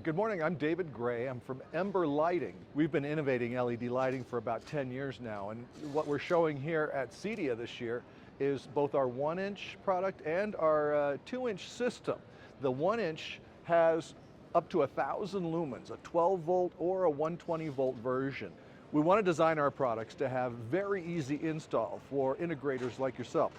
Good morning, I'm David Gray. I'm from Embr Lighting. We've been innovating LED lighting for about 10 years now, and what we're showing here at CEDIA this year is both our 1-inch product and our 2-inch system. The 1-inch has up to 1,000 lumens, a 12 volt or a 120 volt version. We want to design our products to have very easy install for integrators like yourself.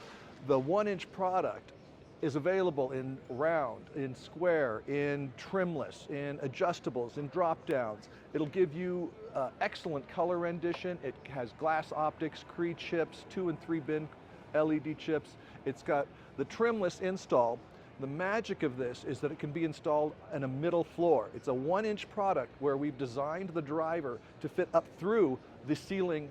The 1-inch product is available in round, in square, in trimless, in adjustables, in drop downs. It'll give you excellent color rendition. It has glass optics, Cree chips, 2 and 3 bin LED chips. It's got the trimless install. The magic of this is that it can be installed in a middle floor. It's a 1-inch product where we've designed the driver to fit up through the ceiling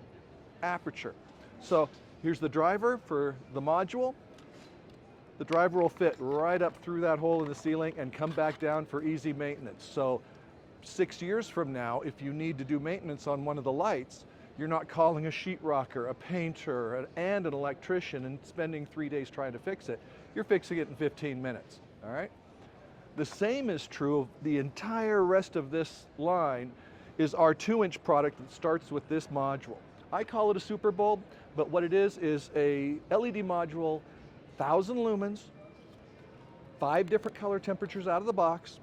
aperture. So here's the driver for the module. The driver will fit right up through that hole in the ceiling and come back down for easy maintenance. So 6 years from now, if you need to do maintenance on one of the lights, you're not calling a sheetrocker, a painter, and an electrician and spending 3 days trying to fix it. You're fixing it in 15 minutes, all right? The same is true of the entire rest of this line is our 2-inch product that starts with this module. I call it a super bulb, but what it is a LED module, 1,000 lumens, 5 different color temperatures out of the box.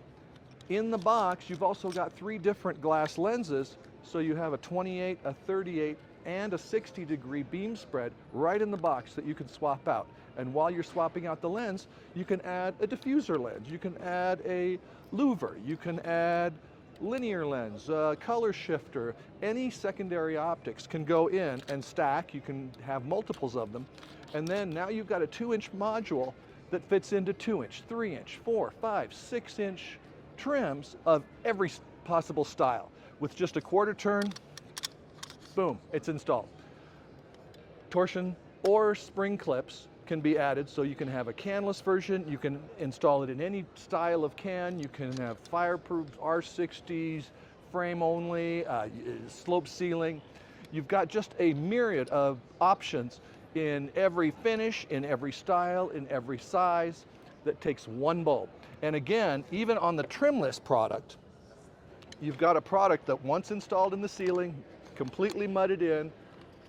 In the box, you've also got 3 different glass lenses, so you have a 28, a 38, and a 60-degree beam spread right in the box that you can swap out. And while you're swapping out the lens, you can add a diffuser lens, you can add a louver, you can add linear lens, color shifter, any secondary optics can go in and stack. You can have multiples of them. And then now you've got a 2-inch module that fits into 2-inch, 3-inch, 4, 5, 6-inch trims of every possible style. With just a quarter turn, boom, it's installed. Torsion or spring clips can be added, so you can have a canless version, you can install it in any style of can, you can have fireproof R60s, frame only, slope ceiling. You've got just a myriad of options in every finish, in every style, in every size that takes one bulb. And again, even on the trimless product, you've got a product that once installed in the ceiling, completely mudded in,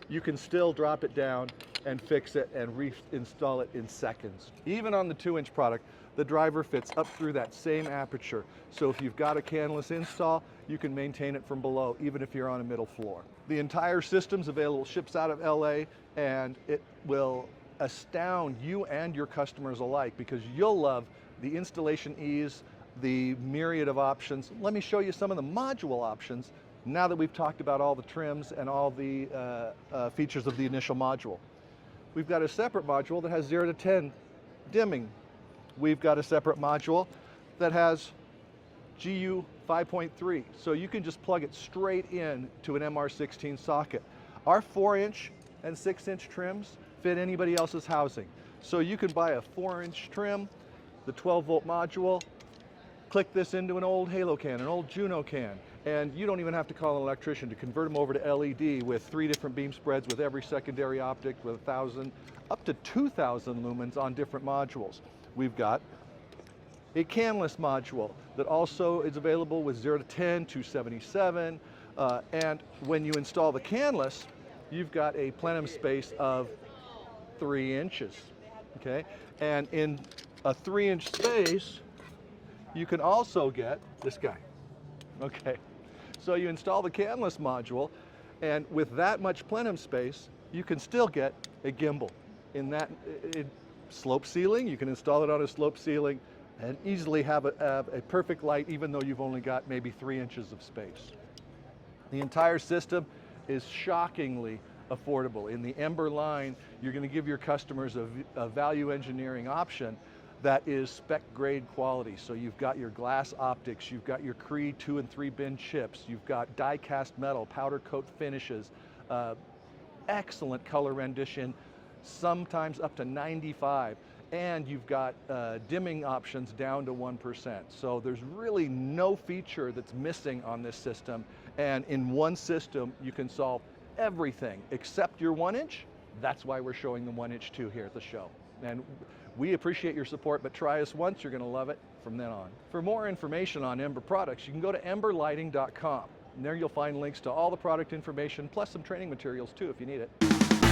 you can still drop it down and fix it and reinstall it in seconds. Even on the 2-inch product, the driver fits up through that same aperture. So if you've got a canless install, you can maintain it from below, even if you're on a middle floor. The entire system's available, ships out of LA, and it will astound you and your customers alike because you'll love the installation ease, the myriad of options. Let me show you some of the module options now that we've talked about all the trims and all the features of the initial module. We've got a separate module that has 0 to 10 dimming. We've got a separate module that has GU 5.3, so you can just plug it straight in to an MR16 socket. Our 4-inch and 6-inch trims fit anybody else's housing. So you can buy a 4-inch trim, the 12-volt module, click this into an old Halo can, an old Juno can, and you don't even have to call an electrician to convert them over to LED with 3 different beam spreads with every secondary optic with 1,000, up to 2,000 lumens on different modules. We've got a canless module that also is available with 0 to 10, 277, and when you install the canless, you've got a plenum space of 3 inches, okay? And in a 3-inch space, you can also get this guy, okay? So you install the canless module, and with that much plenum space, you can still get a gimbal. In that slope ceiling, you can install it on a slope ceiling and easily have a perfect light even though you've only got maybe 3 inches of space. The entire system is shockingly affordable. In the Embr line, you're going to give your customers a value engineering option that is spec grade quality. So you've got your glass optics, you've got your Cree 2 and 3 bin chips, you've got die cast metal, powder coat finishes, excellent color rendition, sometimes up to 95, and you've got dimming options down to 1%. So there's really no feature that's missing on this system, and in one system you can solve everything except your 1-inch. That's why we're showing the 1-inch too here at the show. And We appreciate your support, but try us once, you're going to love it from then on. For more information on Embr products, you can go to embr-lighting.com. And there you'll find links to all the product information, plus some training materials too if you need it.